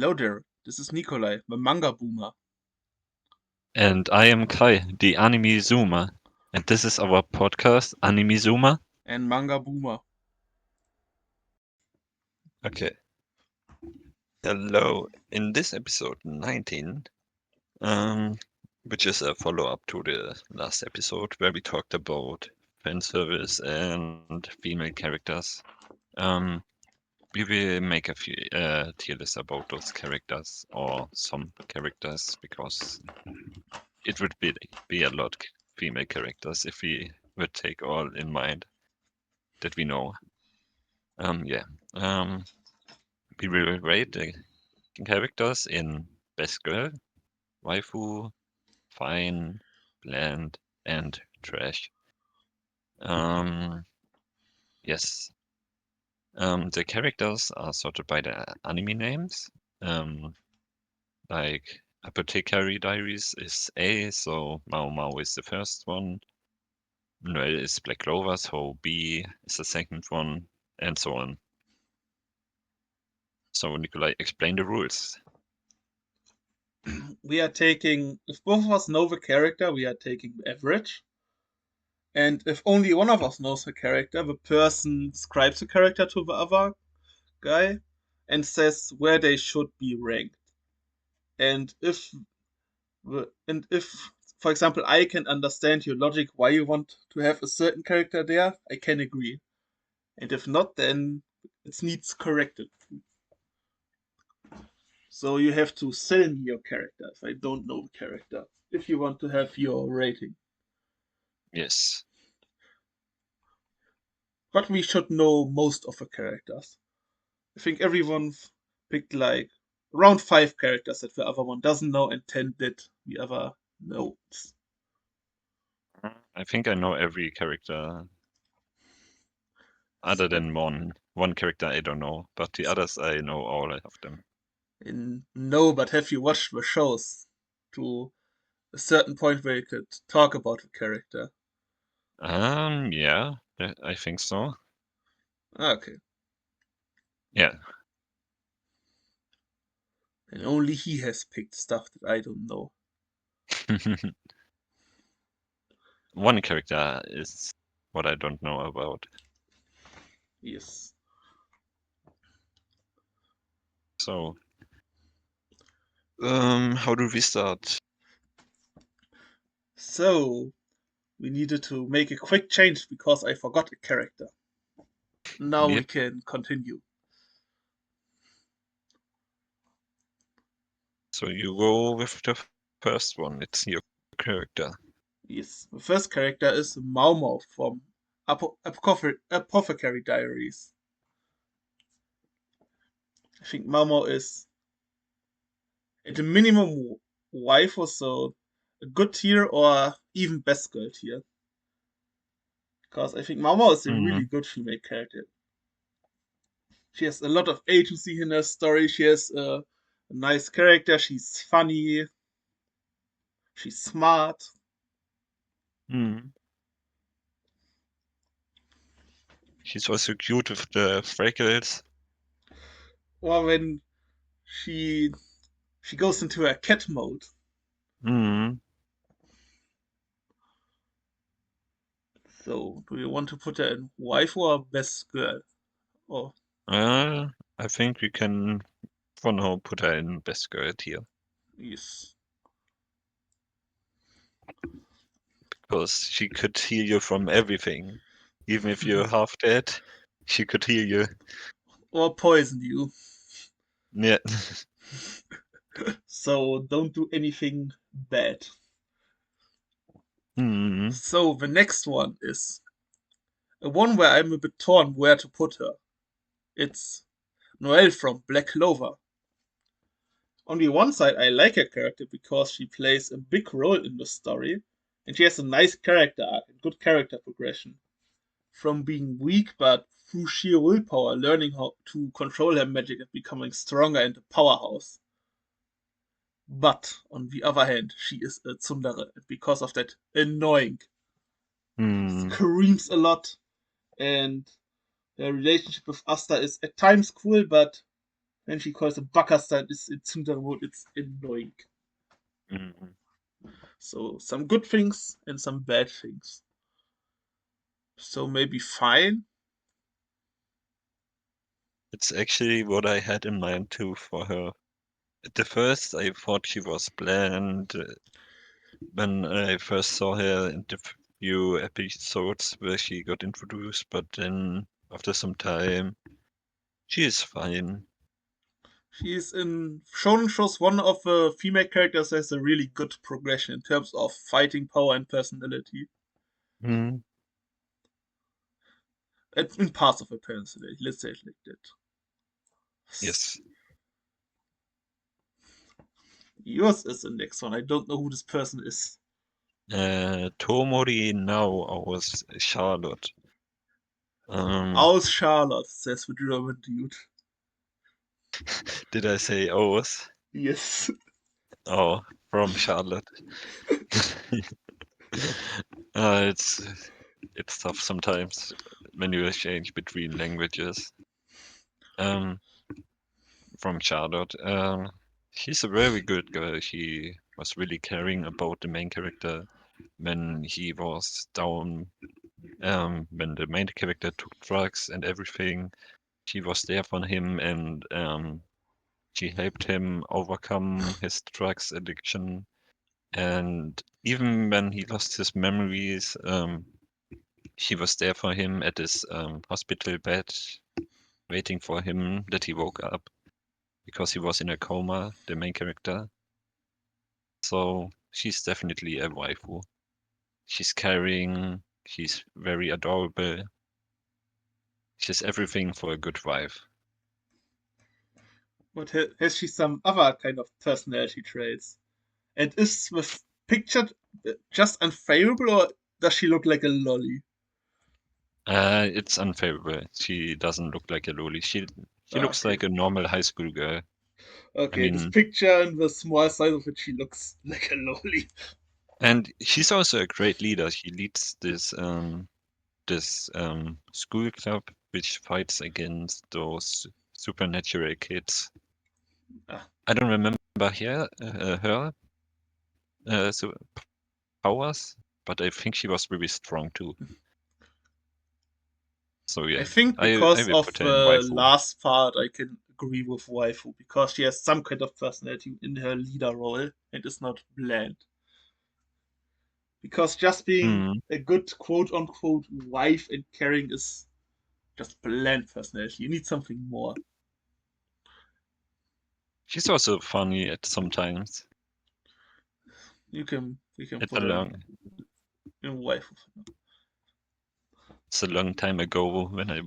Hello there, this is Nikolai, the manga boomer. And I am Kai, the anime zoomer. And this is our podcast, Anime Zoomer. And manga boomer. Okay. Hello. In this episode 19, um, which is a follow-up to the last episode where we talked about fan service and female characters, um, we will make a few tier list about those characters or some characters because it would be a lot female characters if we would take all in mind that we know. Yeah. We will rate the characters in best girl, waifu, fine, bland, and trash. Um, yes. The characters are sorted by the anime names. Um, like Apothecary Diaries is A, so Mao Mao is the first one. Noel is Black Clover, so B is the second one, and so on. So Nikolai, explain the rules. We are taking, if both of us know the character, we are taking average. And if only one of us knows the character, the person describes the character to the other guy and says where they should be ranked. And if, for example, I can understand your logic why you want to have a certain character there, I can agree. And if not, then it needs corrected. So you have to sell me your character if I don't know the character, if you want to have your rating. Yes. But we should know most of the characters. I think everyone picked like around 5 characters that the other one doesn't know, and 10 did the other knows. I think I know every character other than one character I don't know, but the others I know all of them. No, but have you watched the shows to a certain point where you could talk about the character? Yeah, I think so. Okay. Yeah. And only he has picked stuff that I don't know. One character is what I don't know about. Yes. So, how do we start? So, we needed to make a quick change because I forgot a character. Now we Yep. can continue. So you go with the first one. It's your character. Yes, the first character is Mau Mau from Apothecary Diaries. I think Mau Mau is at the minimum wife or so a good tier or even best girl tier. Because I think Mau Mau is a really Mm. good female character. She has a lot of agency in her story. She has a nice character. She's funny. She's smart. Mm. She's also cute with the freckles. Or when she she goes into a cat mode. Mm. So, do you want to put her in wife or best girl? Or Uh, I think we can, for now, put her in best girl tier. yes, Because she could heal you from everything. Even if you're half dead, she could heal you. or poison you. Yeah. So don't do anything bad. Hmm. So the next one is a one where I'm a bit torn where to put her. It's Noelle from Black Clover. On the one side, I like her character because she plays a big role in the story, and she has a nice character arc and good character progression. From being weak but through sheer willpower, learning how to control her magic and becoming stronger and a powerhouse. But on the other hand, she is a tsundere, and because of that, annoying. She Hmm. screams a lot, and her relationship with Asta is at times cool, but When she calls a Backerstein, it's in the mood, it's annoying. Mm. So some good things and some bad things. So maybe fine. It's actually what I had in mind too for her. At the first, I thought she was bland when I first saw her in the few episodes where she got introduced, but then after some time, she is fine. She is in shonen shows one of the female characters that has a really good progression in terms of fighting power and personality. Mm. And in parts of her personality, let's say it like that. Yes. Yours is the next one. I don't know who this person is. Tomori now was Charlotte. Aus Charlotte, says the German dude. Did I say O's? Yes. Oh, from Charlotte. It's tough sometimes when you change between languages. Um, from Charlotte. She's a very good girl. She was really caring about the main character when he was down. When the main character took drugs and everything, she was there for him, and she helped him overcome his drugs addiction. And even when he lost his memories, she was there for him at his hospital bed, waiting for him that he woke up because he was in a coma, the main character. So she's definitely a waifu. She's caring, she's very adorable. She's everything for a good wife. But has she some other kind of personality traits? And is this pictured just unfavorable, or does she look like a lolly? It's unfavorable. She doesn't look like a loli. She looks Okay. like a normal high school girl. I Okay, this mean, picture and the small size of it, she looks like a lolly. and she's also a great leader. She leads this school club which fights against those supernatural kids. Ah, I don't remember her so powers, but I think she was really strong too. So I yeah, think I because will of put her in the waifu. last part, I can agree with Waifu because she has some kind of personality in her leader role and is not bland. Because just being Mm. a good quote unquote wife and caring is just bland personality. You need something more. She's also funny at sometimes. You can It's put a her long in Waifu. it's a long time ago when I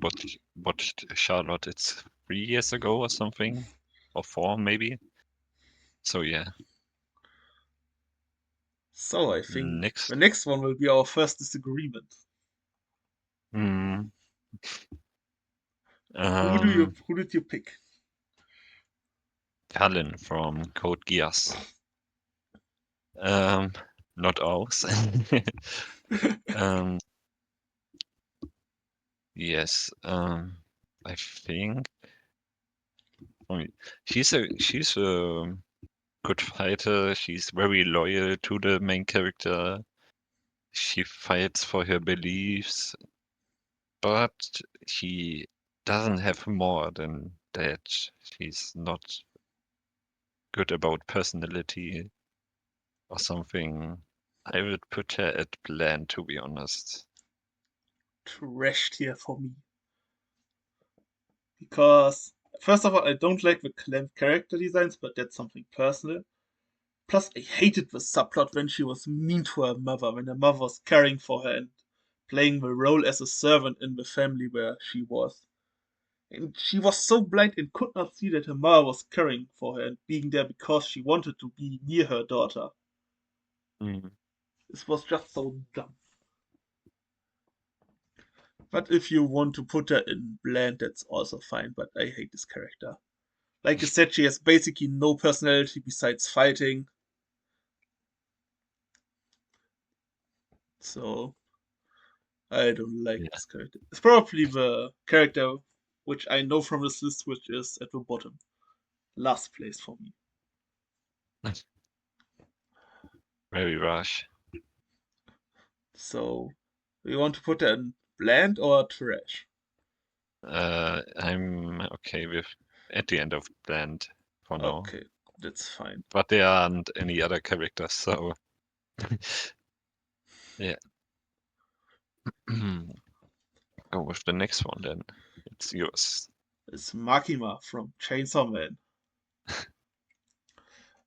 watched Charlotte. It's 3 years ago or something, or four maybe. So yeah, So I think the next. next one will be our first disagreement. Mm, Who do you um, who did you pick? Talon from Code Geass. Um, not ours. um, yes. I think she's a good fighter. She's very loyal to the main character. She fights for her beliefs, but she doesn't have more than that. She's not good about personality or something. I would put her at bland, to be honest. Trash tier for me. Because first of all, I don't like the character designs, but that's something personal. Plus, I hated the subplot when she was mean to her mother, when her mother was caring for her and playing the role as a servant in the family where she was. And she was so blind and could not see that her mother was caring for her and being there because she wanted to be near her daughter. Mm. This was just so dumb. But if you want to put her in bland, that's also fine, but I hate this character. Like I said, she has basically no personality besides fighting. So I don't like Yeah. this character. It's probably the character which I know from this list, which is at the bottom. last place for me. Very rush. So, we want to put her in bland or trash? I'm okay with at the end of bland for now. Okay, that's fine. But there aren't any other characters, so yeah. Go with the next one then. It's yours. It's Makima from Chainsaw Man.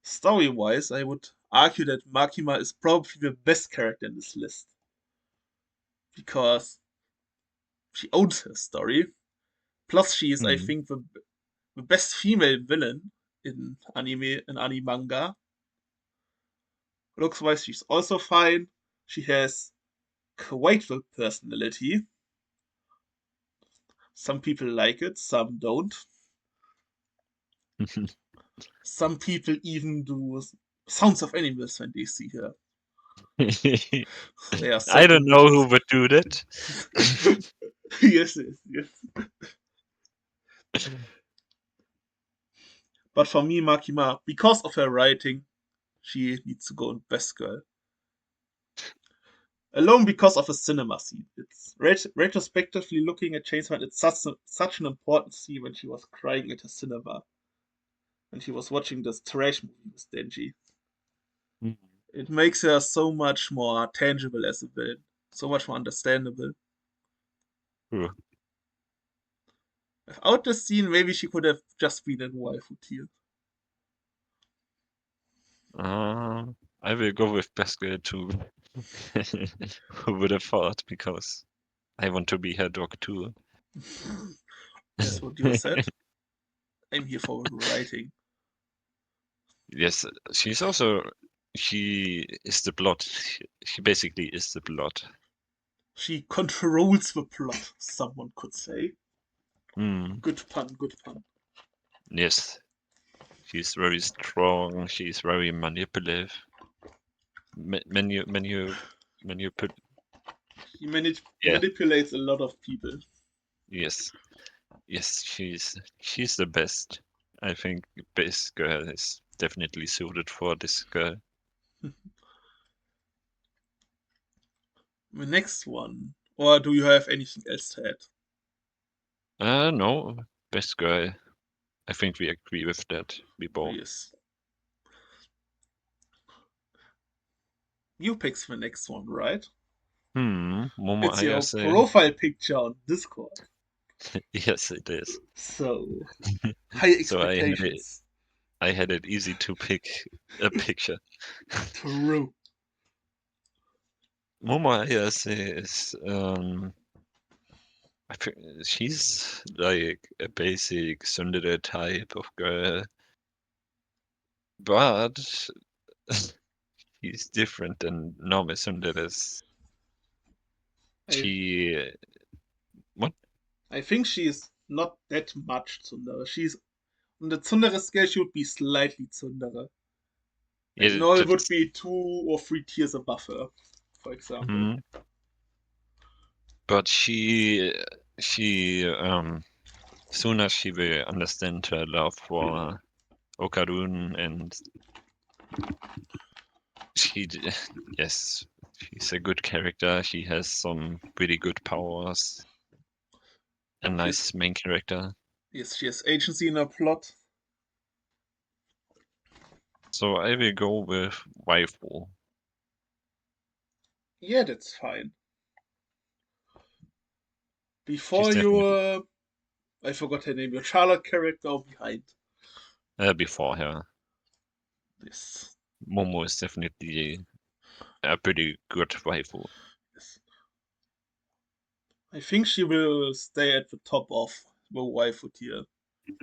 Story wise, I would argue that Makima is probably the best character in this list because she owns her story. Plus, she is, I Hmm. think, the best female villain in anime manga. Looks wise, she's also fine. She has quite the personality. Some people like it, some don't. Some people even do sounds of animals when they see her. They are so I don't know delicious. who would do that. Yes, yes, yes. But for me, Makima, because of her writing, she needs to go in Best Girl. Alone because of a cinema scene. It's retrospectively looking at Chainsaw, it's such an important scene when she was crying at a cinema when she was watching this trash movie with Denji. Hmm. It makes her so much more tangible as a villain, so much more understandable. True. Without this scene, maybe she could have just been in waifu tier. I will go with Pascal too. Who would have thought? Because I want to be her dog too. Yes, what you said. I'm here for writing. Yes, she's also she is the plot. She basically is the plot. She controls the plot, someone could say. Mm, Good pun, good pun. yes, she's very strong. She's very manipulative. Manipul. She Yeah, manipulates a lot of people. yes, yes. She's the best. I think best girl is definitely suited for this girl. The next one. Or do you have anything else to add? No, best girl. I think we agree with that. We both. Yes. You pick the next one, right? Momo It's your Ayase. profile picture on Discord. Yes, it is. So, high So expectations. I had it easy to pick a picture. True. Momo Ayase is she's like a basic tsundere type of girl, but she's different than normal tsunderes. I She what? I think she's not that much Tsundere. She's on the Tsundere scale, she would be slightly Tsundere. Like Yeah, Noel would that's be 2 or 3 tiers above her, for example. mhm. But she soon as she will understand her love for Okarun and she yes, she's a good character. She has some pretty good powers. A Yes, nice main character. yes, she has agency in her plot. So I will go with waifu. Yeah, that's fine. She's Before you, definitely I forgot her name, your Charlotte character or behind. before her. Yes, Momo is definitely a pretty good waifu. yes. I think she will stay at the top of the waifu tier.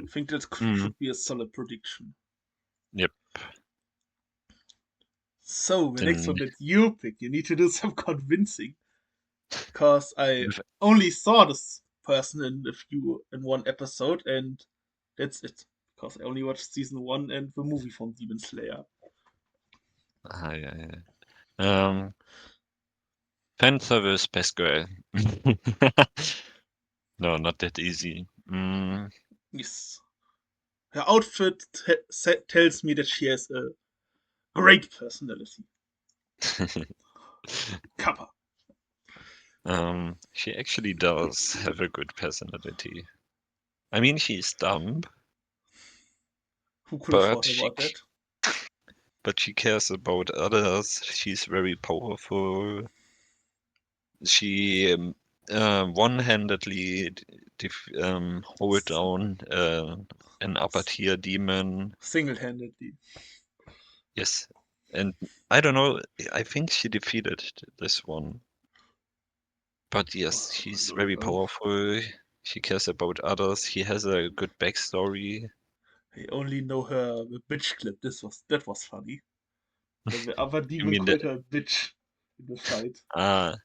I think that Mm, should be a solid prediction. yep. So, the next Then one that you pick, you need to do some convincing. Because I only saw this person in one episode, and that's it. Because I only watched season 1 and the movie from Demon Slayer. yeah, yeah. Fan service best girl. No, not that easy. Yes. Her outfit tells me that she has a great personality. Kappa. She actually does have a good personality. I mean, she's dumb, Who could have but thought about that? she cares about others. She's very powerful. She one-handedly hold down an upper tier demon. Single handedly. Yes, and I don't know. I think she defeated this one. But yes, I she's don't very know. powerful. She cares about others. He has a good backstory. I only know her the bitch clip. That was funny. The other You demon mean the called her a bitch in the fight. ah?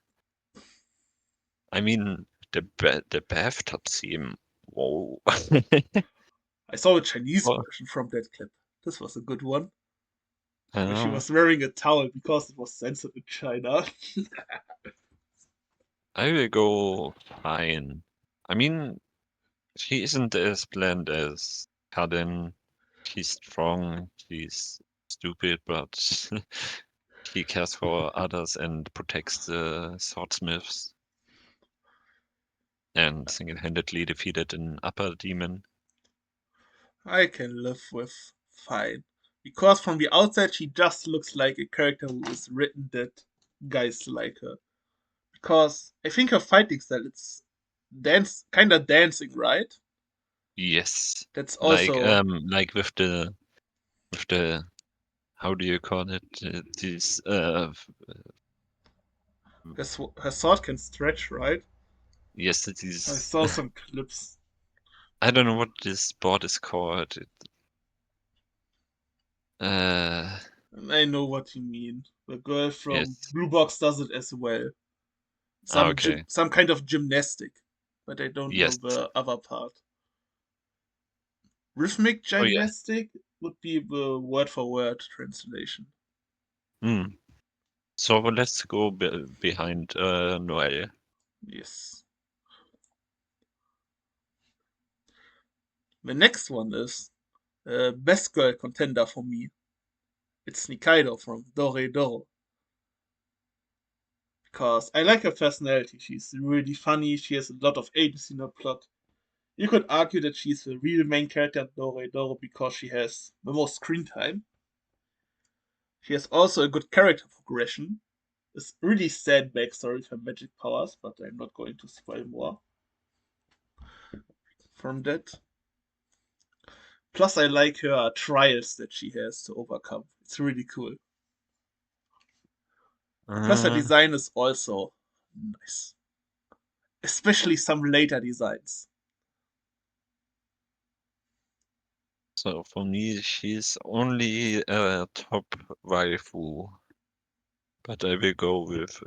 I mean the bathtub scene. Whoa. I saw a Chinese Well, version from that clip. This was a good one, where she uh, was wearing a towel because it was censored in China. I will go fine. I mean, she isn't as bland as Kaden. She's strong. She's stupid, but she cares for others and protects the swordsmiths. And single-handedly defeated an upper demon. I can live with fine. Because from the outside, she just looks like a character who is written that guys like her. Because I think her fighting style, it's kinda dancing, right? Yes, That's also like with the how do you call it? These her sword can stretch, right? yes, I these saw some clips. I don't know what this board is called. I know what you mean. The girl from Yes. Blue Box does it as well. Ah, Some okay. some kind of gymnastic, but I don't know Yes. the other part. Rhythmic Oh yeah. gymnastic would be the word for word translation. Hmm. So let's go behind Noel. Yes. The next one is best girl contender for me. It's Nikaido from Dore Doro. Because I like her personality. She's really funny. She has a lot of agency in her plot. You could argue that she's the real main character in Dore Doro because she has the most screen time. She has also a good character progression. It's really sad backstory with her magic powers, but I'm not going to spoil more from that. Plus, I like her trials that she has to overcome. It's really cool. Plus, her Uh, design is also nice, especially some later designs. so for me, she's only a top waifu, but I will go with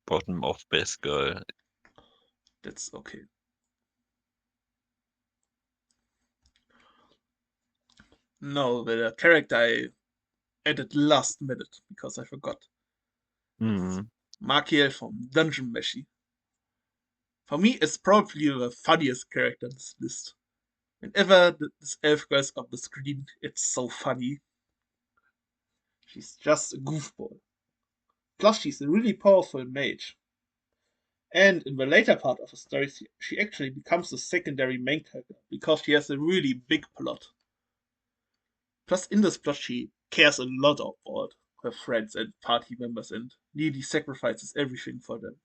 bottom of best girl. That's okay. No, the character I added last minute because I forgot. It's Hmm. Makiel from Dungeon Meshi. For me, it's probably the funniest character in this list. Whenever this elf girl is on the screen, it's so funny. She's just a goofball. Plus, she's a really powerful mage. And in the later part of the story, she actually becomes a secondary main character because she has a really big plot. Plus, in this plot, she cares a lot about her friends and party members and nearly sacrifices everything for them.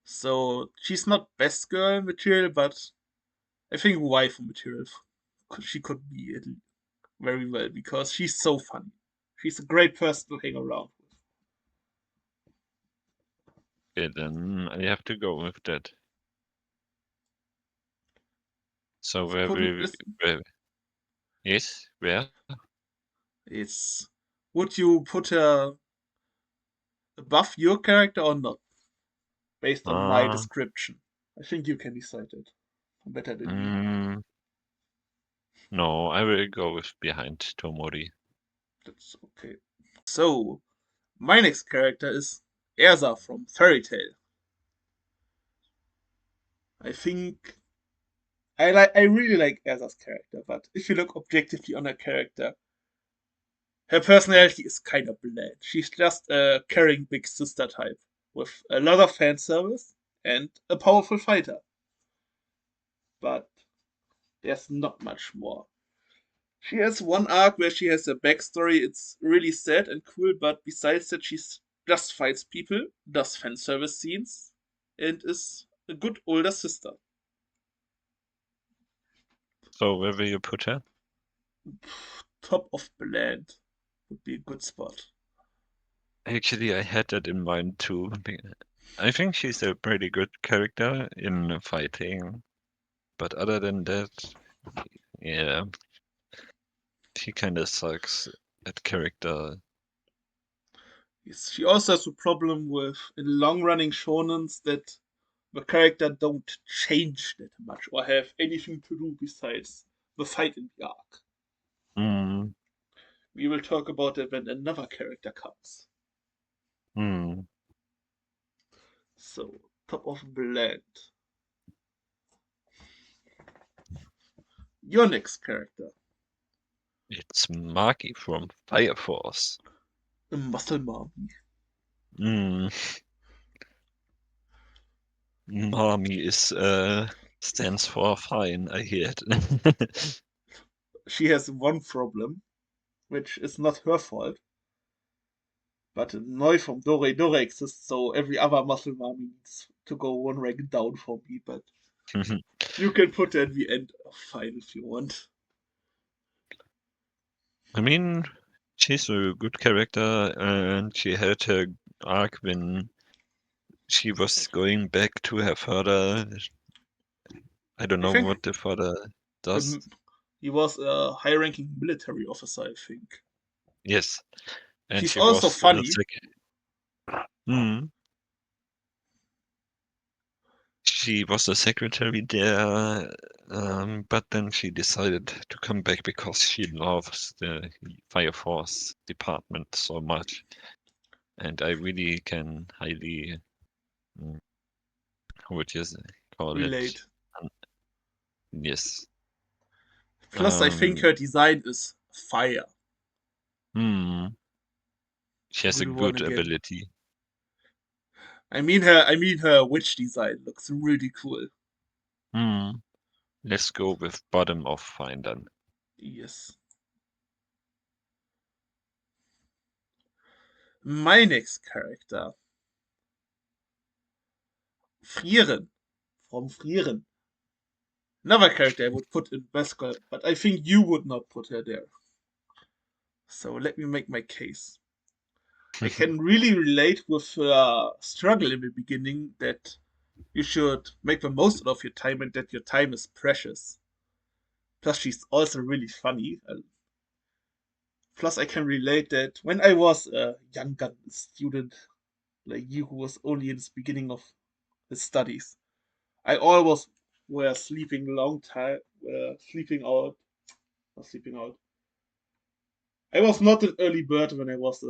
So, she's not best girl material, but I think waifu material. She could be it very well because she's so funny. She's a great person to hang around with. Okay, then I have to go with that. So She couldn't. where yes, where? It's. Would you put her above your character or not? Based on my Ah, description. I think you can decide it better than me. mm, no, I will go with behind Tomori. That's okay. So, my next character is Erza from Fairy Tail. I think I really like Ersa's character, but if you look objectively on her character, her personality is kind of bland. She's just a caring big sister type with a lot of fan service and a powerful fighter. But there's not much more. She has one arc where she has a backstory. It's really sad and cool, but besides that, she's just fights people, does fan service scenes, and is a good older sister. So where will you put her? Top of bland would be a good spot. Actually, I had that in mind too. I think she's a pretty good character in fighting, but other than that, yeah, she kind of sucks at character. Yes, she also has a problem with in long running shonens that the character don't change that much or have anything to do besides the fight in the arc. Hmm. We will talk about it when another character comes. Hmm. So, top of bland. Your next character, It's Maki from Fire Force. a muscle mom. Hmm. Mommy is stands for fine, I hear it. She has one problem, which is not her fault, but Neu from Dore Dore exists, so every other muscle mom needs to go one rank down for me, but you can put her at the end of fine if you want. I mean, she's a good character, and she had her arc when she was going back to her father. I don't I know think what the father does. um, he was a high ranking military officer, I think. Yes, and She's she also was funny. hmm, she was a secretary there, but then she decided to come back because she loves the Fire Force department so much, and I really can highly, mm, how would you call it? Relate. Um, Yes. Plus, I think Um, her design is fire. hmm, she has a Will one good again. ability. I mean her witch design looks really cool. Hmm. Let's go with bottom of fine then. Yes. My next character, Frieren from Frieren. Another character I would put in Vescal, but I think you would not put her there. So let me make my case. I can really relate with her struggle in the beginning that you should make the most of your time and that your time is precious. Plus, she's also really funny. Plus, I can relate that when I was a young gun student like you, who was only in the beginning of his studies, I always were sleeping long time, sleeping out, not sleeping out. I was not an early bird when I was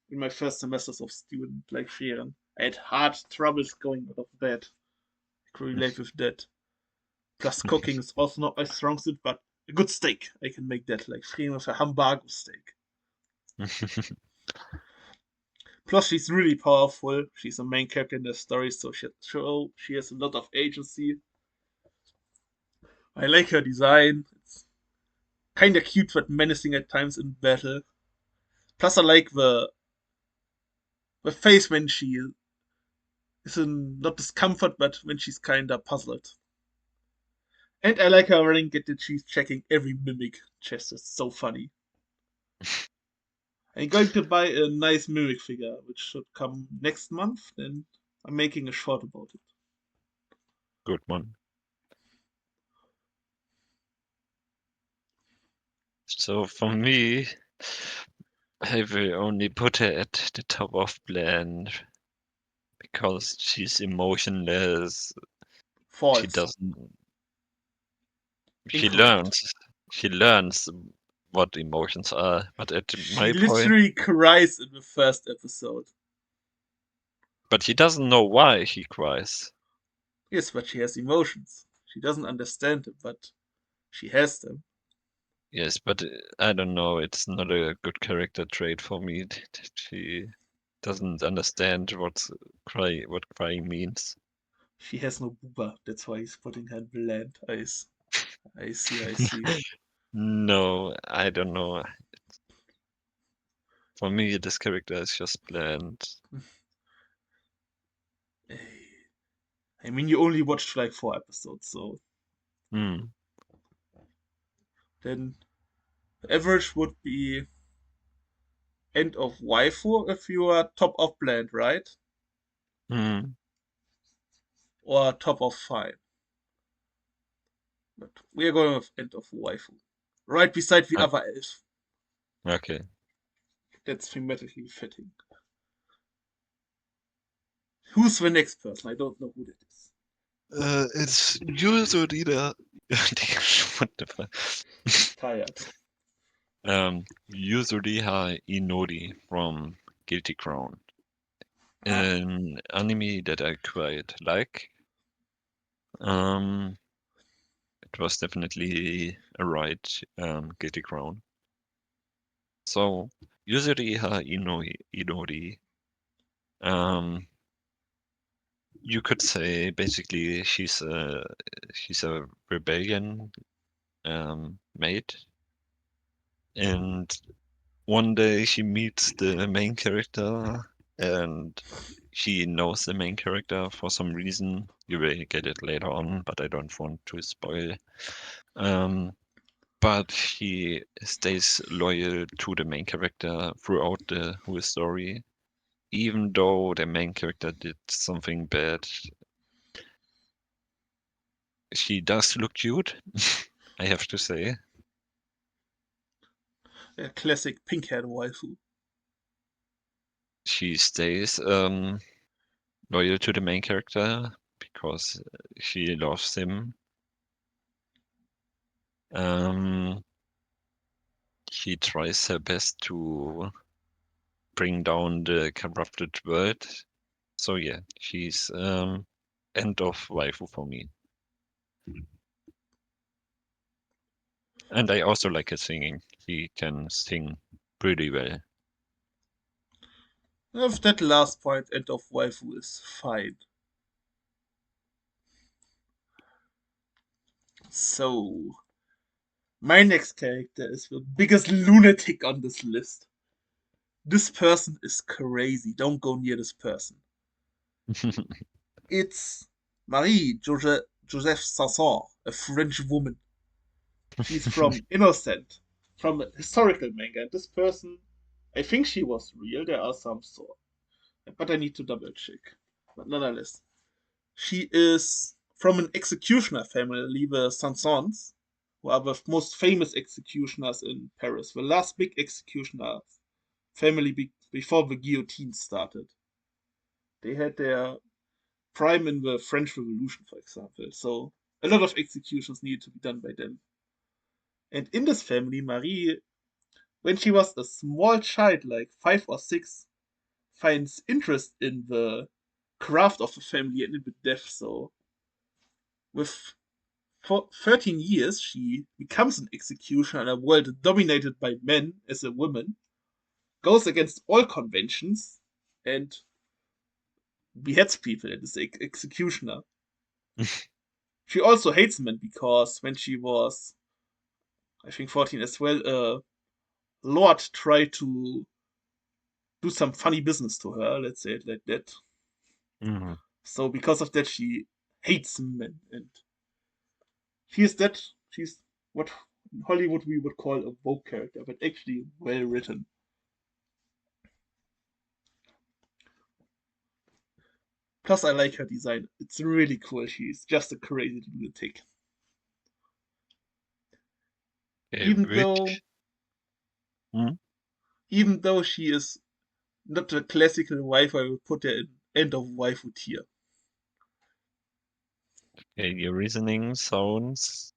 in my first semesters of student like Sharon. I had hard troubles going out of bed. I could relate with that. Plus, cooking is also not my strong suit, but a good steak, I can make that like Sharon with a hamburger steak. Plus, she's really powerful. She's a main character in the story, so she has a lot of agency. I like her design. It's kind of cute but menacing at times in battle. Plus, I like the face when she is in not discomfort, but when she's kind of puzzled. And I like her running it that she's checking every mimic chest. It's so funny. I'm going to buy a nice mimic figure, which should come next month. Then I'm making a short about it. Good one. So for me, I will only put her at the top of bland because she's emotionless. She False. doesn't. She Incorrect. learns. She learns what emotions are. But at She my point, literally cries in the first episode. but she doesn't know why she cries. Yes, but she has emotions. She doesn't understand them, but she has them. Yes, but I don't know. It's not a good character trait for me. She doesn't understand what crying means. She has no booba. That's why he's putting her in bland eyes. I see, I see. No, I don't know. For me, this character is just bland. I mean, you only watched like 4 episodes, so Hmm. then the average would be end of waifu if you are top of blend, right? Hmm. Or top of fine. But we are going with end of waifu. Right beside the Ah, other elf. okay. That's thematically fitting. Who's the next person? I don't know who that is. It's usually the what the fuck? He's tired. Yuzuriha Inori from Guilty Crown, Ah, an anime that I quite like. Um, it was definitely a right Guilty Crown. So Yuzuriha Inori, um, you could say basically she's a rebellion maid, and one day she meets the main character and she knows the main character for some reason. You will get it later on, but I don't want to spoil. Um, but she stays loyal to the main character throughout the whole story, even though the main character did something bad. She does look cute, I have to say. a classic pink-haired waifu. She stays loyal to the main character because she loves him. Um, she tries her best to bring down the corrupted world. So yeah, she's end of waifu for me. And I also like her singing. She can sing pretty well. If that last point, end of waifu, is fine. So, my next character is the biggest lunatic on this list. This person is crazy. Don't go near this person. It's Joseph Sanson, a French woman. She's from Innocent, from a historical manga. And this person, I think she was real. There are some sort, but I need to double check. But nonetheless, she is from an executioner family, the Sansons, who are the most famous executioners in Paris. The last big executioner family before the guillotine started. They had their prime in the French Revolution, for example. So a lot of executions needed to be done by them. And in this family, Marie, when she was a small child, like 5 or 6, finds interest in the craft of the family and in the death. So with for 13 years, she becomes an executioner in a world dominated by men as a woman, goes against all conventions, and beheads people and is an executioner. She also hates men because when she was, I think, 14 as well, Lord tried to do some funny business to her, let's say it like that. Mhm. So because of that, she hates men, and she's that. She's what in Hollywood we would call a woke character, but actually well written. Plus, I like her design. It's really cool. She's just a crazy lunatic. Okay, Even though, which hmm? even though she is not a classical wife, I would put her in end of waifu tier. Okay, your reasoning sounds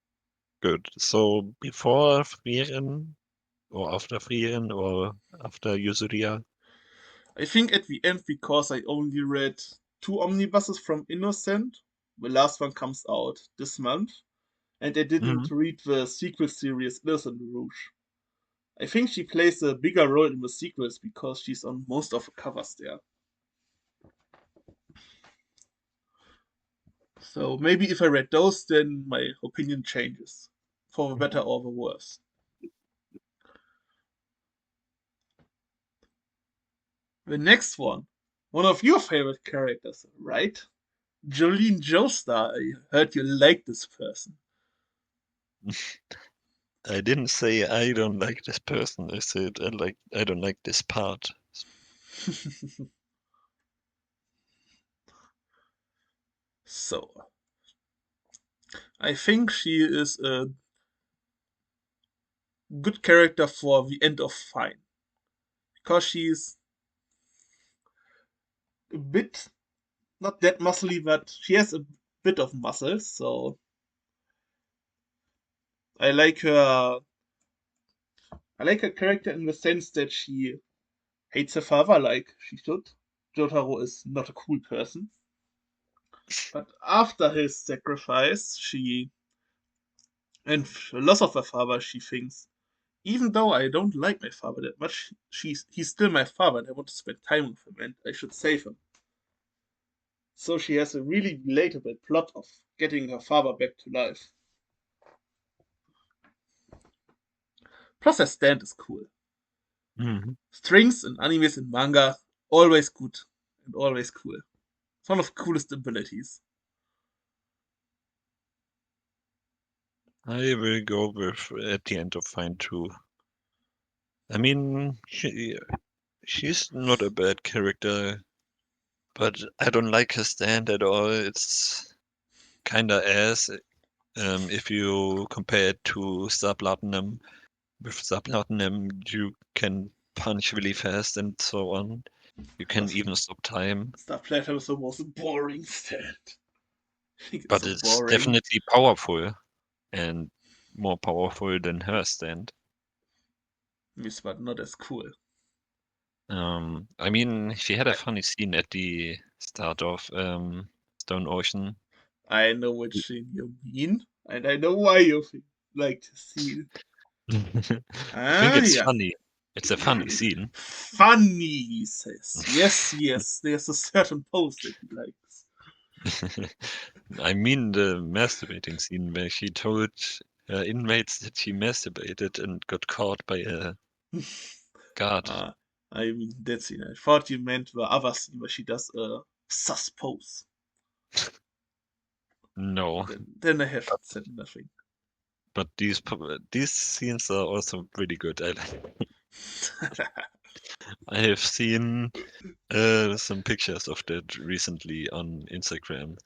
good. So before Frieren or after Frieren or after Yusuria? I think at the end, because I only read 2 omnibuses from Innocent, The last one comes out this month, and I Hmm. didn't read the sequel series Innocent Rouge. I think she plays a bigger role in the sequels because she's on most of the covers there. So maybe if I read those, then my opinion changes for the better or the worse. The next one of your favorite characters, right? Jolene Joestar. I heard you like this person. I didn't say I don't like this person. I said I don't like this part. So, I think she is a good character for the end of Fine. Because she's a bit, not that muscly, but she has a bit of muscle. So, I like her. I like her character in the sense that she hates her father like she should. Jotaro is not a cool person. But after his sacrifice, and the loss of her father, she thinks, even though I don't like my father that much, he's still my father and I want to spend time with him and I should save him. So she has a really relatable plot of getting her father back to life. Plus her stand is cool. Hmm. Strings and animes and manga, always good and always cool. It's one of the coolest abilities. I will go with at the end of Fine too. I mean, she's not a bad character, but I don't like her stand at all. It's kinda ass if you compare it to Star Platinum. With Star Platinum, you can punch really fast and so on. You can But even stop time, Star Platinum is the most boring stand. I think it's but so it's boring. definitely powerful and more powerful than her stand. Yes, but not as cool. I mean, she had a I, funny scene at the start of Stone Ocean. I know which scene you mean, and I know why you like to see. I think Ah, it's yeah. funny. It's a funny scene. Funny, he says. Yes, yes, there's a certain pose that he likes. I mean the masturbating scene where she told inmates that she masturbated and got caught by a guard. Ah, I mean, that scene. I thought you meant the other scene where she does a sus pose. No, Then I have but said nothing. these scenes are also pretty good. I have seen some pictures of that recently on Instagram.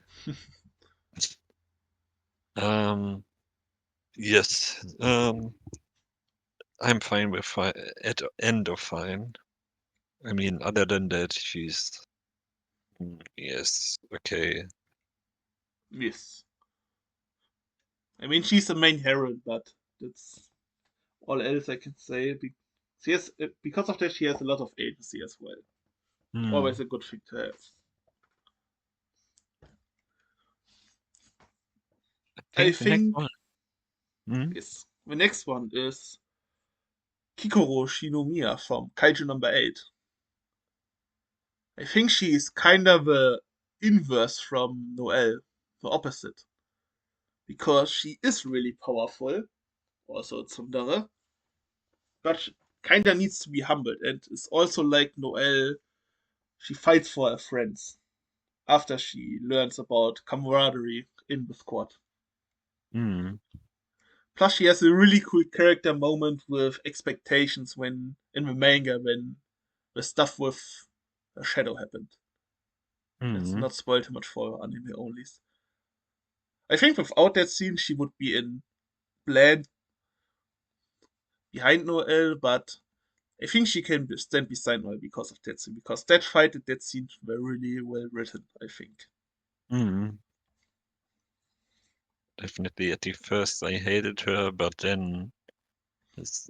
Um, yes, I'm fine with at end of Fine. I mean, other than that, she's yes, okay. Yes. I mean, she's the main heroine, but that's all else I can say. Because of that, she has a lot of agency as well. Hmm. Always a good thing to have. I I think the next think one. Hmm? yes. The next one is Kikoro Shinomiya from Kaiju number 8. I think she is kind of the inverse from Noelle, the opposite. Because she is really powerful, also Tsundere, but kinda needs to be humbled and is also like Noelle, she fights for her friends after she learns about camaraderie in the squad. Hmm. Plus, she has a really cool character moment with expectations when in the manga when the stuff with a shadow happened. Let's Hmm. not spoil too much for anime onlys. I think without that scene, she would be in bland behind Noel, but I think she can stand beside Noel because of that scene. Because that fight and that scene were really well written, I think. Hmm. Definitely at the first I hated her, but then it's,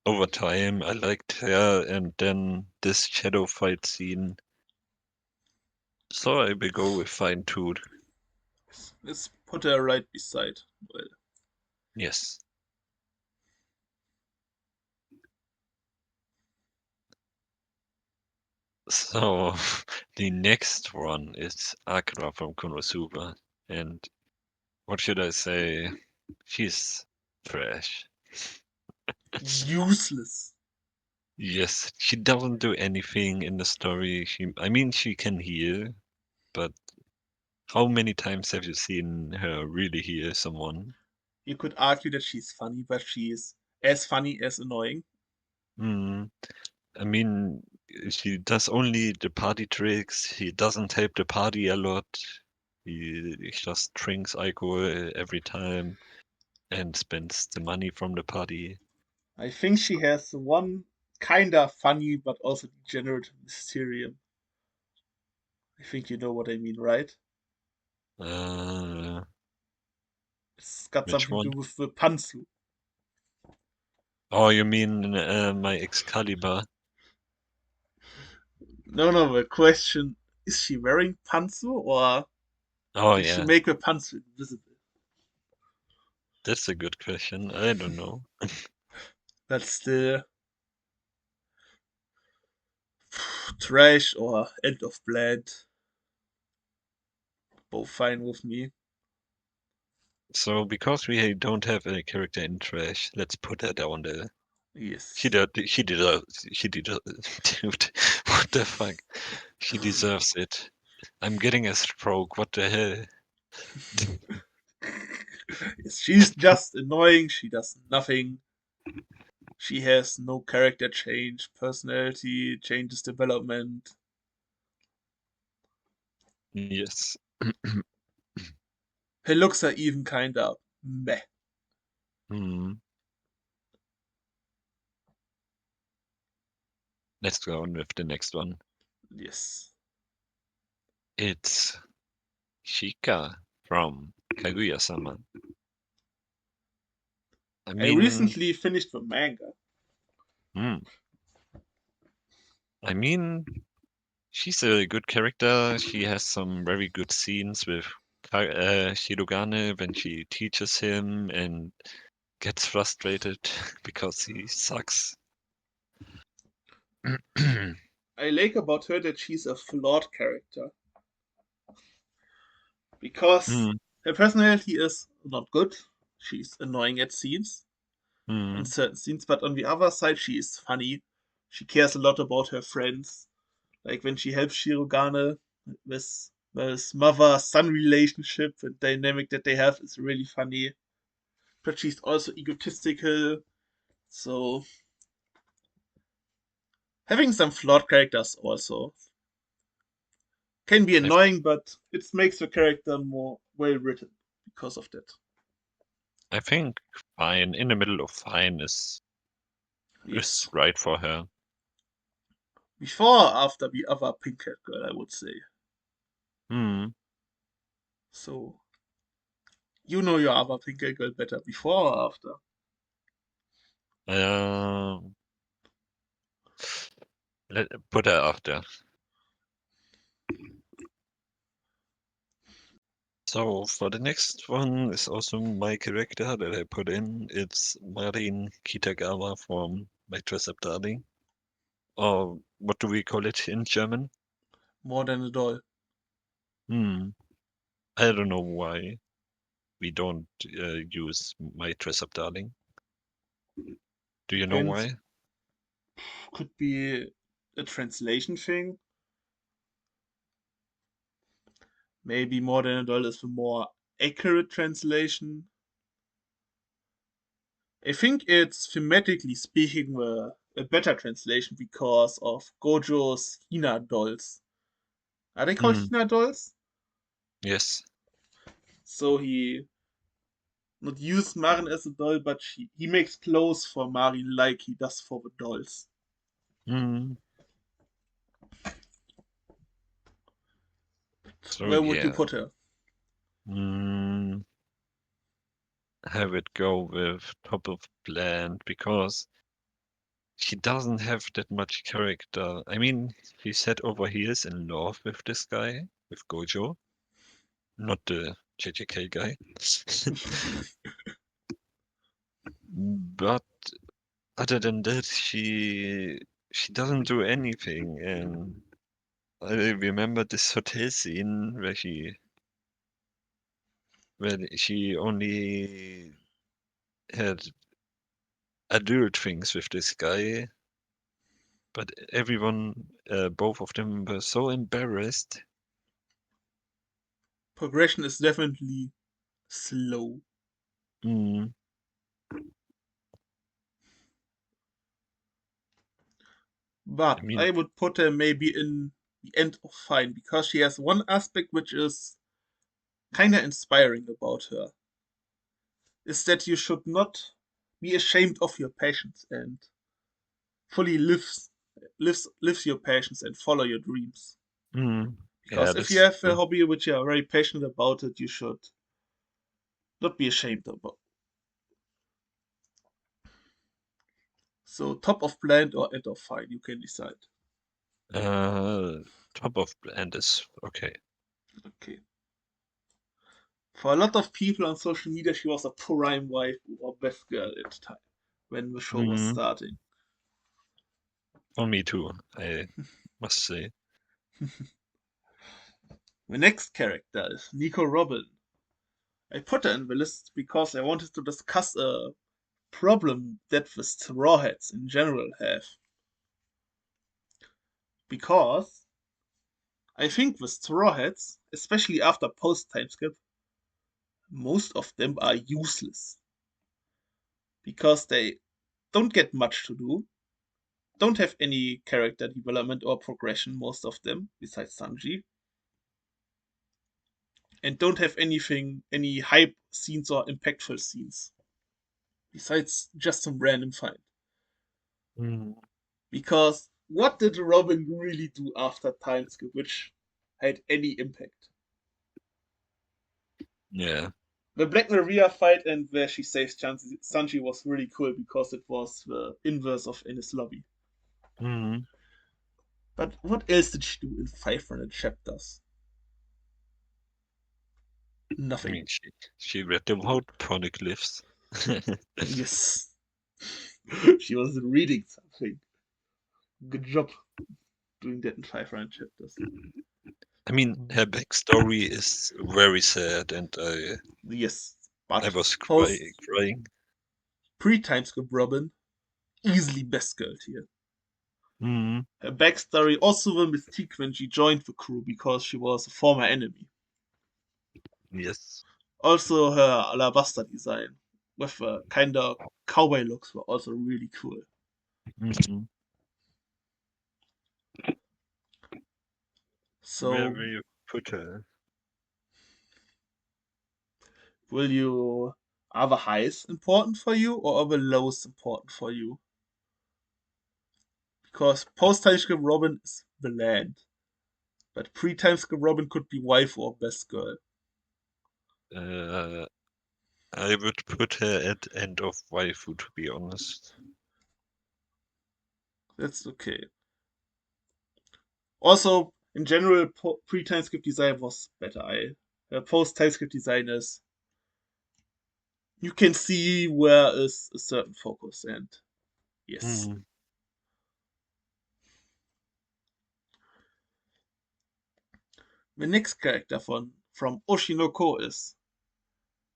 over time I liked her, and then this shadow fight scene. So I will go with Fine Tooth. Let's put her right beside. Well, Yes. So the next one is Akira from Konosuba. And what should I say? She's trash. useless. Yes, she doesn't do anything in the story. I mean, she can heal, but how many times have you seen her really heal someone? You could argue that she's funny, but she's as funny as annoying. Hmm. I mean, she does only the party tricks. He doesn't help the party a lot. He just drinks alcohol every time and spends the money from the party. I think So, she has one kinda funny but also degenerate mysterium. I think you know what I mean, right? uh, It's got which something to one? do with the pantsu. Oh, you mean my Excalibur? No, no, the question is she wearing pantsu or Oh, did she yeah, make the pantsu invisible? that's a good question. I don't know. That's still trash or end of blade. Both fine with me. So, because we don't have a character in trash, let's put her down there. She Yes. did. She did. She did. Dude, what the fuck? She deserves it. I'm getting a stroke. What the hell? Yes, she's just annoying. She does nothing. She has no character change, personality changes, development. Yes. Her looks are even kinda meh. Hmm. Let's go on with the next one. Yes. It's Shika from Kaguya-sama. I I mean, recently finished the manga. hmm. I mean, she's a good character. She has some very good scenes with Shirogane when she teaches him and gets frustrated because he sucks. I like about her that she's a flawed character because Hmm. her personality is not good. She's annoying at scenes, on Hmm. certain scenes, but on the other side, she is funny. She cares a lot about her friends. Like when she helps Shirogane with his mother-son relationship, the dynamic that they have is really funny. But she's also egotistical, so having some flawed characters also can be I, annoying, but it makes the character more well written because of that. I think fine in the middle of fine is Yes. right for her. Before or after the other pink haired girl, I would say. Hmm. So you know your other pink haired girl better before or after. Um. Put her after. So for the next one is also my character that I put in. It's Marin Kitagawa from My Dress Up Darling. Or what do we call it in German? More than a doll. Hmm. I don't know why we don't use My Dress Up Darling. Do you know Depends. why? Could be a translation thing. Maybe more than a doll is a more accurate translation. I think it's thematically speaking a better translation because of Gojo's Hina dolls. Are they called Hmm. Hina dolls? Yes. So he not use Marin as a doll, but he makes clothes for Marin like he does for the dolls. Hmm. So Where would you yeah. put her? Hmm. I would go with Top of Land because she doesn't have that much character. I mean, she said over he is in love with this guy, with Gojo, not the JJK guy. But other than that, she doesn't do anything. And I remember this hotel scene where she only had adult things with this guy, but everyone, both of them were so embarrassed. Progression is definitely slow. Mm, I But mean, I would put her maybe in the end of fine because she has one aspect which is kinda inspiring about her. Is that you should not be ashamed of your passions and fully lives your passions and follow your dreams. mm, yeah, Because if you that's have a true. hobby which you are very passionate about it, you should not be ashamed about. So top of blend or end of fine, you can decide. Uh, Top of and is okay. Okay. For a lot of people on social media, she was a prime wife or best girl at the time when the show was Mm, starting. for me too, I must say. The next character is Nico Robin. I put her in the list because I wanted to discuss a problem that the straw hats in general have. Because I think the straw hats, especially after post time skip, most of them are useless. Because they don't get much to do, don't have any character development or progression, most of them, besides Sanji, and don't have any hype scenes or impactful scenes, besides just some random fight. Mm, Because what did Robin really do after time skip which had any impact? yeah. The Black Maria fight and where she saves Sanji was really cool because it was the inverse of Enies Lobby. Mm, But what else did she do in 500 chapters? I Nothing. mean, she read the whole poneglyphs. Yes. She was reading something. Good job doing that in 500 chapters. I mean, her backstory is very sad, and Yes. I But was post crying. pre time skip Robin, easily best girl here. Mm, Her backstory also the mystique when she joined the crew because she was a former enemy. yes. Also her alabaster design with a kind of cowboy looks were also really cool. Mm. Where So will you put her? will you are the highs important for you or are the lows important for you? Because post time skip Robin is the land. But pre time skip Robin could be wife or best girl. Uh, I would put her at end of waifu, to be honest. That's okay. Also, in general, pre time skip design was better. Post time skip design is you can see where is a certain focus and yes. Mm. The next character from Oshinoko is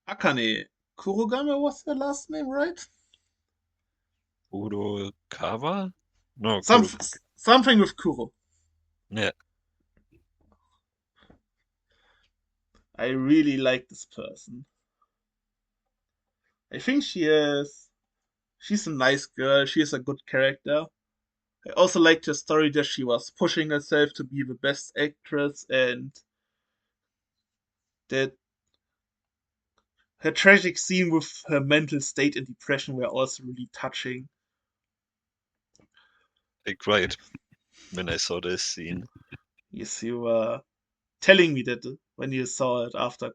Akane Kurogame was her last name, right? Kawa? No, Some, something with Kuro. yeah, I really like this person. I think she's a nice girl, she is a good character. I also liked her story that she was pushing herself to be the best actress and that her tragic scene with her mental state and depression were also really touching. I cried when I saw this scene. Yes, you were telling me that when you saw it after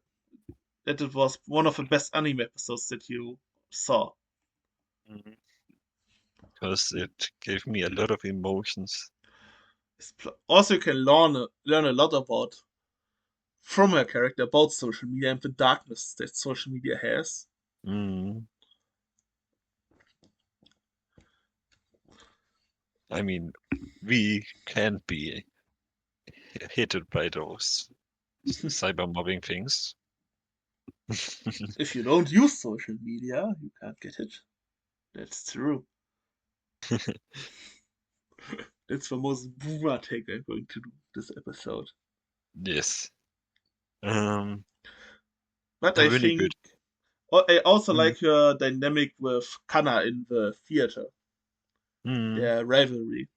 that it was one of the best anime episodes that you saw. Mhm. Because it gave me a lot of emotions. Also, you can learn a lot about from her character about social media and the darkness that social media has. Mm. I mean, we can't be hit by those cyber mobbing things. If you don't use social media, you can't get it. That's true. That's the most boomer take I'm going to do this episode. Yes. Um, But they're I really think good. I also Mm. like her dynamic with Kana in the theater, Mm. their rivalry.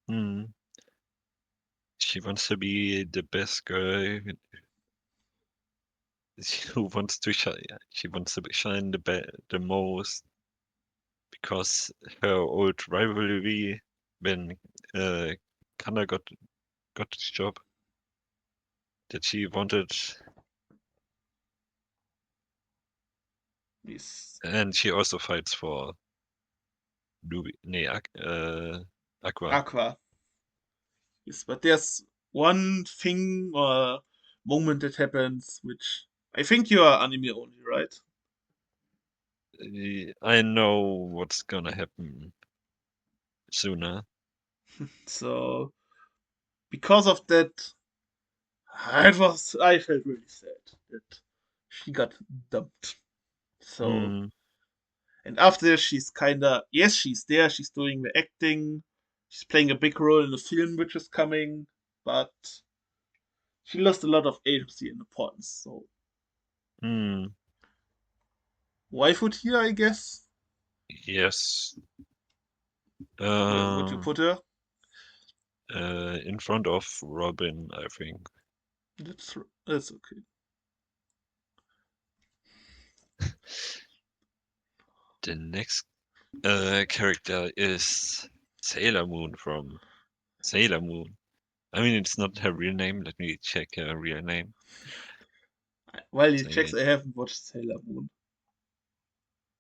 Mm. She wants to be the best girl who wants to shine. She wants to shine the most because her old rivalry when uh, Kanna got this job that she wanted, Yes, and she also fights for Aqua. Aqua. Yes, but there's one thing or moment that happens which I think you are anime only, right? I know what's gonna happen sooner. So because of that, I felt really sad that she got dumped. So Mm. and after she's kinda yes, she's there, she's doing the acting, she's playing a big role in the film which is coming, but she lost a lot of agency and importance. So Mm. waifu tier, I guess. Yes. Where would you Um, put her? in front of Robin, I think. That's okay. The next character is Sailor Moon from Sailor Moon. I mean, it's not her real name. Let me check her real name. While he checks, Say, I haven't watched Sailor Moon.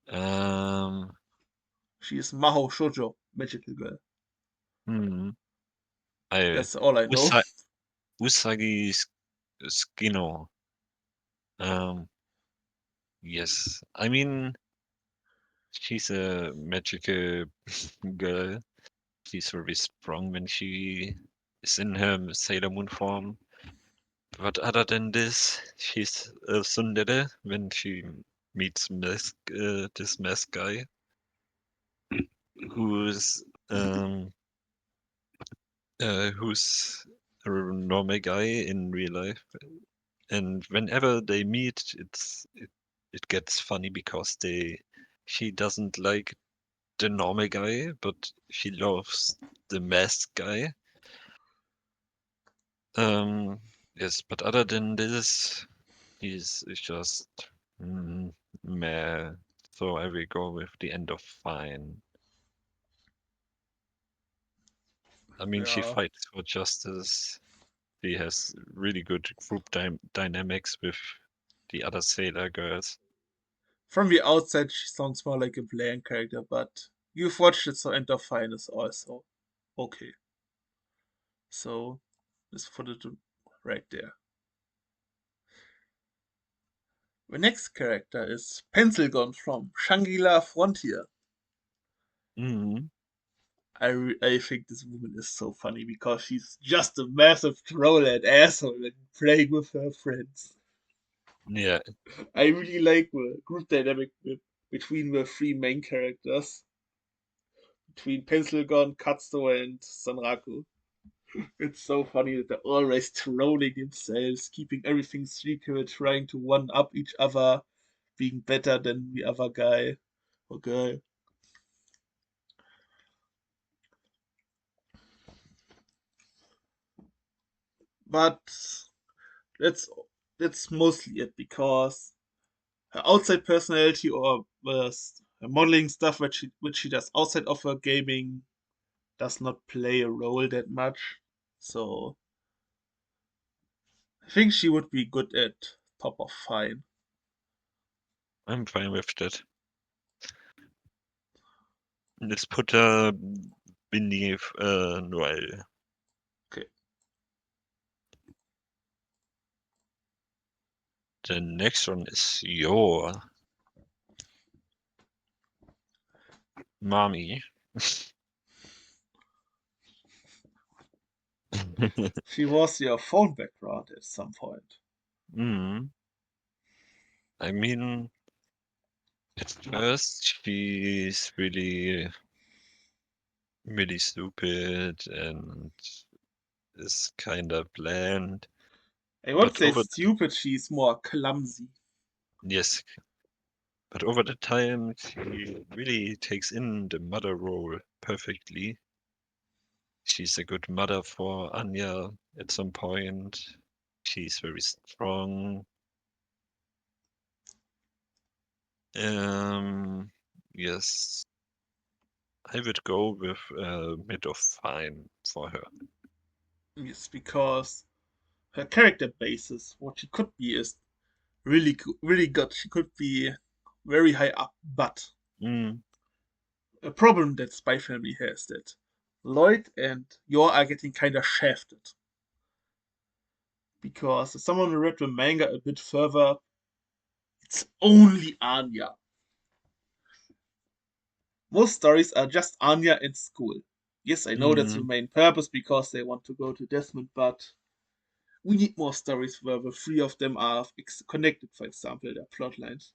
um, She is Maho Shoujo, magical girl. hmm, I That's all I know. Usa Usagi Skino. Um, yes. I mean, she's a magical girl. She's very strong when she is in her Sailor Moon form. But other than this, she's a tsundere when she meets this mask guy who's who's a normal guy in real life. And whenever they meet, it gets funny because they she doesn't like the normal guy, but she loves the masked guy. Um, yes, but other than this, he's just mm, meh. So I will go with the end of fine. I mean, she Yeah. fights for justice. She has really good group dynamics with the other sailor girls. From the outside, she sounds more like a bland character, but you've watched it, so End of Fine is also okay. So let's put it right there. The next character is Pencil Gun from Shangri-La Frontier. Mm, I think this woman is so funny because she's just a massive troll and asshole and playing with her friends. yeah. I really like the group dynamic between the three main characters, between Pencil Gun, Katsuo, and Sanraku. It's so funny that they're always trolling themselves, keeping everything secret, trying to one up each other, being better than the other guy or girl. But that's that's mostly it because her outside personality or her modeling stuff which she does outside of her gaming does not play a role that much. So I think she would be good at top of fine. I'm fine with that. Let's put her beneath Noel. Okay. The next one is your mommy. She was your phone background at some point. mm, I mean, at first she's really stupid and is kind of bland, I won't but say stupid, she's more clumsy. yes, but over the time she really takes in the mother role perfectly. She's a good mother for Anya at some point. She's very strong. Um, yes, I would go with mid of fine for her. Yes, because her character basis, what she could be, is really good. She could be very high up, but Mm, a problem that Spy Family has that Lloyd and Yor are getting kind of shafted. Because if someone read the manga a bit further, it's only Anya. Most stories are just Anya in school. Yes, I know that's the mm, main purpose because they want to go to Desmond, but we need more stories where the three of them are connected, for example, their plot lines.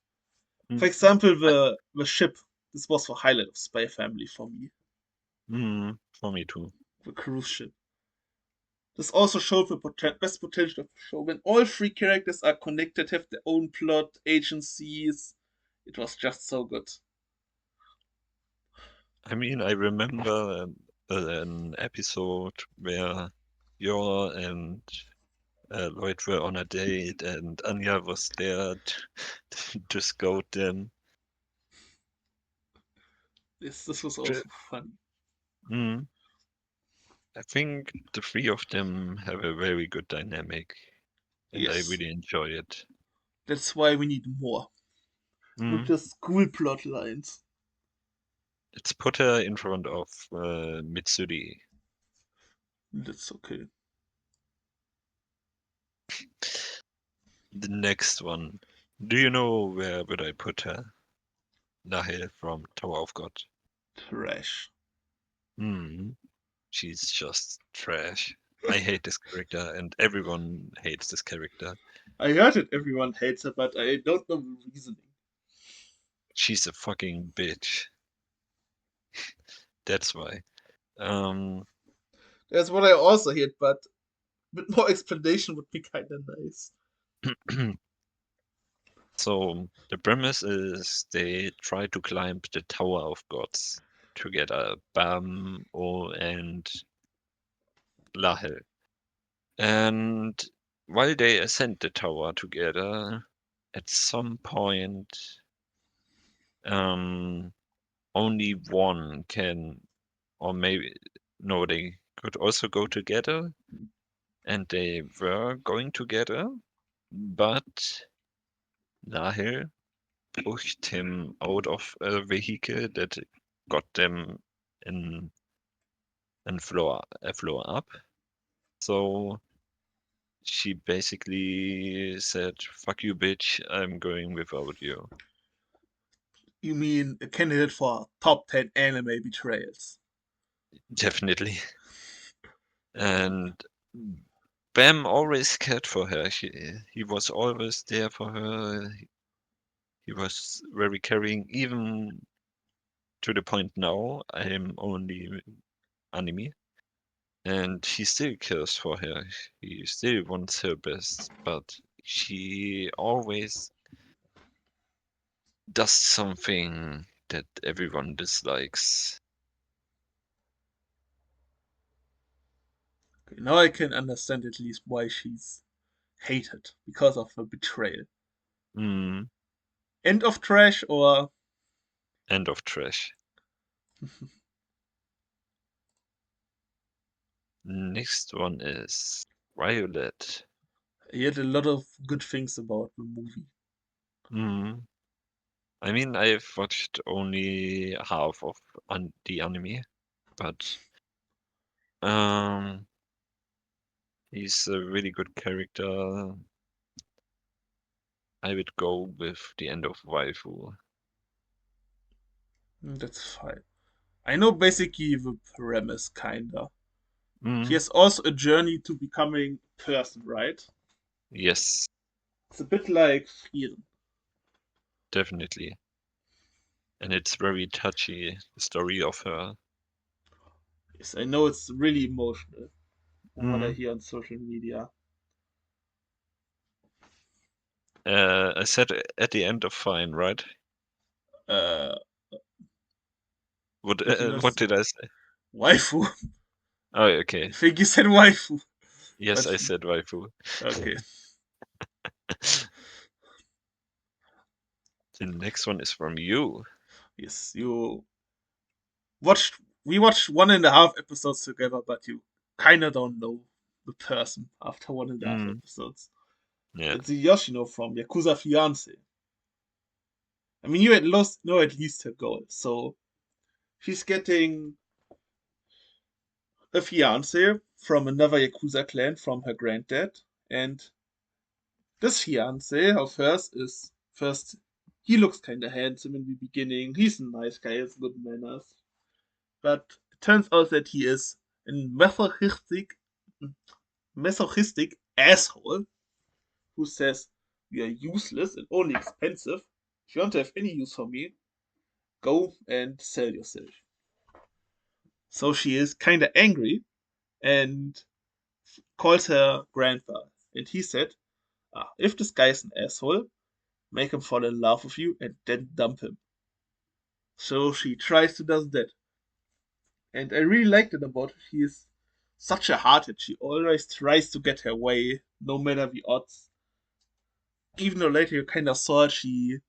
For mm, example, I- the ship. This was the highlight of Spy Family for me. for me too. The cruise ship. This also showed the best potential of the show. When all three characters are connected, have their own plot, agencies, it was just so good. I mean, I remember an episode where Yor and Lloyd were on a date and Anya was there to scout them. This was Ju- also funny. Mm, I think the three of them have a very good dynamic, and I Yes, really enjoy it. that's why we need more. Not Mm, just school plot lines. let's put her in front of Mitsuri. That's okay. The next one. Do you know where would I put her? Nahel from Tower of God. Trash. Hmm. She's just trash. I hate this character, and everyone hates this character. I heard that everyone hates her, but I don't know the reasoning. She's a fucking bitch. That's why. Um, That's what I also heard, but a bit more explanation would be kind of nice. so the premise is they try to climb the Tower of Gods together, Bam, O, and Lahel. And while they ascend the tower together, at some point, um, only one can, or maybe, no, they could also go together, and they were going together, but Nahil pushed him out of a vehicle that got them in a floor up. So she basically said, "Fuck you, bitch! I'm going without you." You mean a candidate for top 10 anime betrayals? Definitely. And Bam always cared for her. He was always there for her. He was very caring, even to the point now I'm only anime. And he still cares for her. He still wants her best, but she always does something that everyone dislikes. Okay, now I can understand at least why she's hated because of her betrayal. Mm, End of trash or end of trash. Next one is Violet. I heard a lot of good things about the movie. Mm, I mean, I've watched only half of the anime, but um, he's a really good character. I would go with the end of waifu. That's fine. I know basically the premise, kinda. She Mm, has also a journey to becoming a person, right? yes, It's a bit like Frieren. definitely. And it's very touchy, the story of her. Yes, I know it's really emotional from what I Mm. hear on social media. I said at the end of fine, right? Uh, What did you not what did I say? waifu? Oh, I okay. think you said waifu, Yes, but I said waifu. okay. The next one is from you. Yes, you watched. We watched 1.5 episodes together, but you kinda don't know the person after 1.5 Mm, episodes. yeah. It's the Yoshino from Yakuza Fiance. I mean, you at least know at least her goal. So she's getting a fiance from another Yakuza clan from her granddad, and this fiance of hers is first. He looks kind of handsome in the beginning. He's a nice guy, has good manners, but it turns out that he is a masochistic asshole who says, "You are useless and only expensive. If you want to have any use for me, go and sell yourself." So she is kind of angry and calls her grandpa. And he said, if this guy is an asshole, make him fall in love with you and then dump him. So she tries to do that. And I really liked it about her. She is such a hardhead. She always tries to get her way, no matter the odds. Even though later you kind of saw she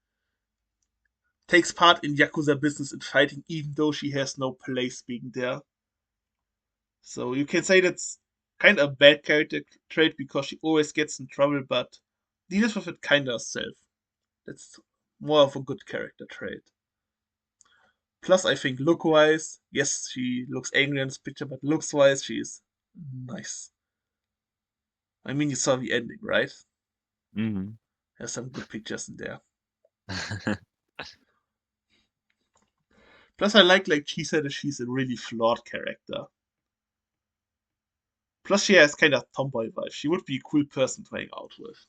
takes part in Yakuza business and fighting, even though she has no place being there. So you can say that's kind of a bad character trait because she always gets in trouble, but deals with it kind of herself. That's more of a good character trait. Plus, I think look wise, yes, she looks angry in this picture, but looks wise, she's nice. I mean, you saw the ending, right? Mm. There's some good pictures in there. Plus, I like she said that she's a really flawed character. Plus, she has kind of tomboy vibe. She would be a cool person to hang out with.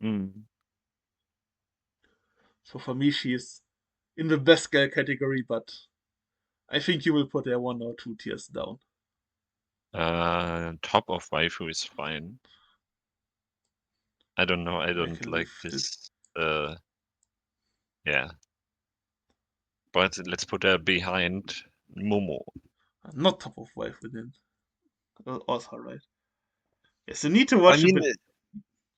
Mm. So for me, she's in the best girl category, but I think you will put her 1 or 2 tiers down. Top of waifu is fine. I don't know. I I don't can like live with it. this. Yeah. But let's put her behind Momo. Not top of wife within. Also, right? Yes, you need to I watch a mean, bit.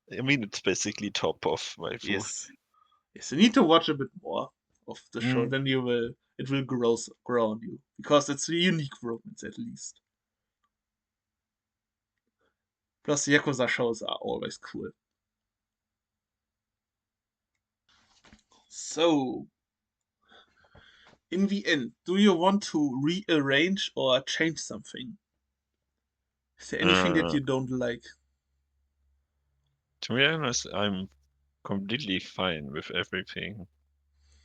it's basically top of waifu. Yes, yes, you need to watch a bit more of the show. Mm. Then you will. It will grow on you because it's a unique romance at least. Plus, Yakuza shows are always cool. So, in the end, do you want to rearrange or change something? Is there anything that Uh, you don't like? to be honest, I'm completely fine with everything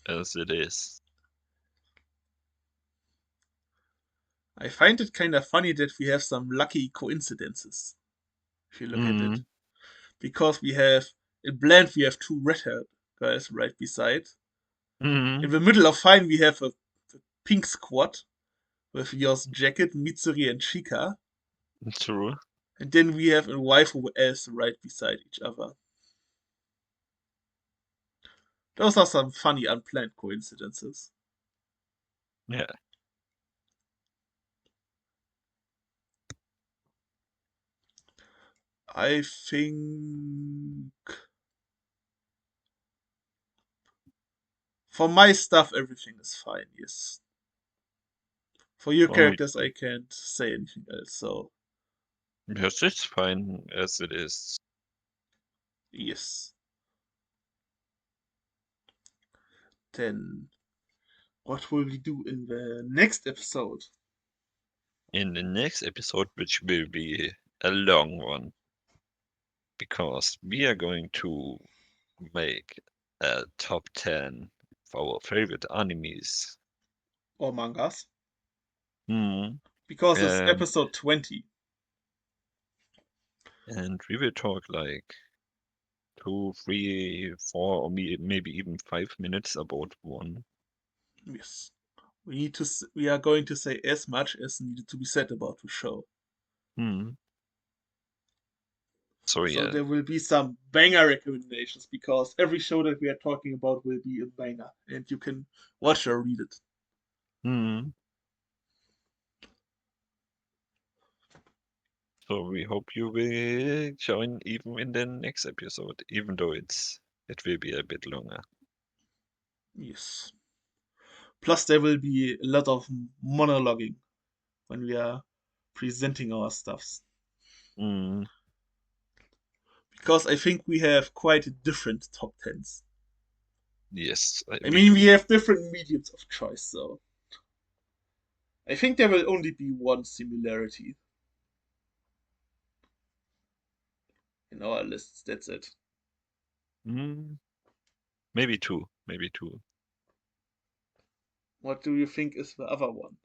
as it is. I find it kind of funny that we have some lucky coincidences, if you look at it. Mm. Because we have, in Blend, we have two red haired guys right beside. In Mm. the middle of Fine, we have a pink squad with Yo's Jacket, Mitsuri, and Chika. True. And then we have a waifu else right beside each other. Those are some funny, unplanned coincidences. Yeah. I think for my stuff, everything is fine, yes. For your For me, characters, I can't say anything else, so yes, it's fine as it is. yes. Then, what will we do in the next episode? In the next episode, which will be a long one, because we are going to make a top 10 for our favorite animes. or mangas, Hmm. because it's And episode 20. and we will talk like 2, 3, 4, or maybe even 5 minutes about one. Yes. We are going to say as much as needed to be said about the show. Hmm. So So yeah. there will be some banger recommendations because every show that we are talking about will be a banger and you can watch or read it. Hmm. So we hope you will join even in the next episode, even though it will be a bit longer. Yes. Plus there will be a lot of monologuing when we are presenting our stuffs. Hmm. Because I think we have quite different top tens. Yes, I we mean, we do. have different mediums of choice, so I think there will only be one similarity in our lists. That's it. Hmm. Maybe two. Maybe two. What do you think is the other one?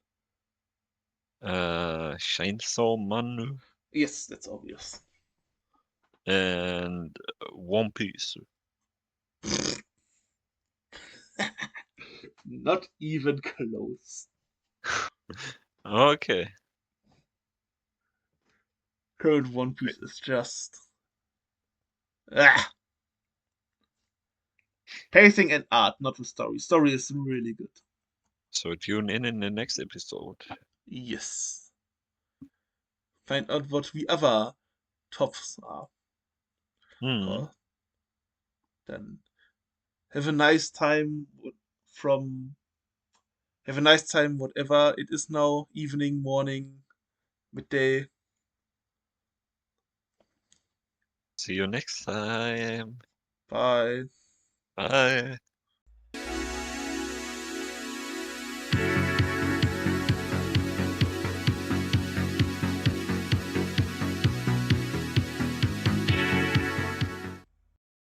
Chainsaw Man Yes, that's obvious. and One Piece. Not even close. Okay. Current One Great. Piece is just ah, pacing and art, not the story. Story is really good. So tune in the next episode. Yes. Find out what the other tops are. Hmm. Uh, then have a nice time from have a nice time whatever it is now, evening, morning, midday. See you next time. Bye. Bye.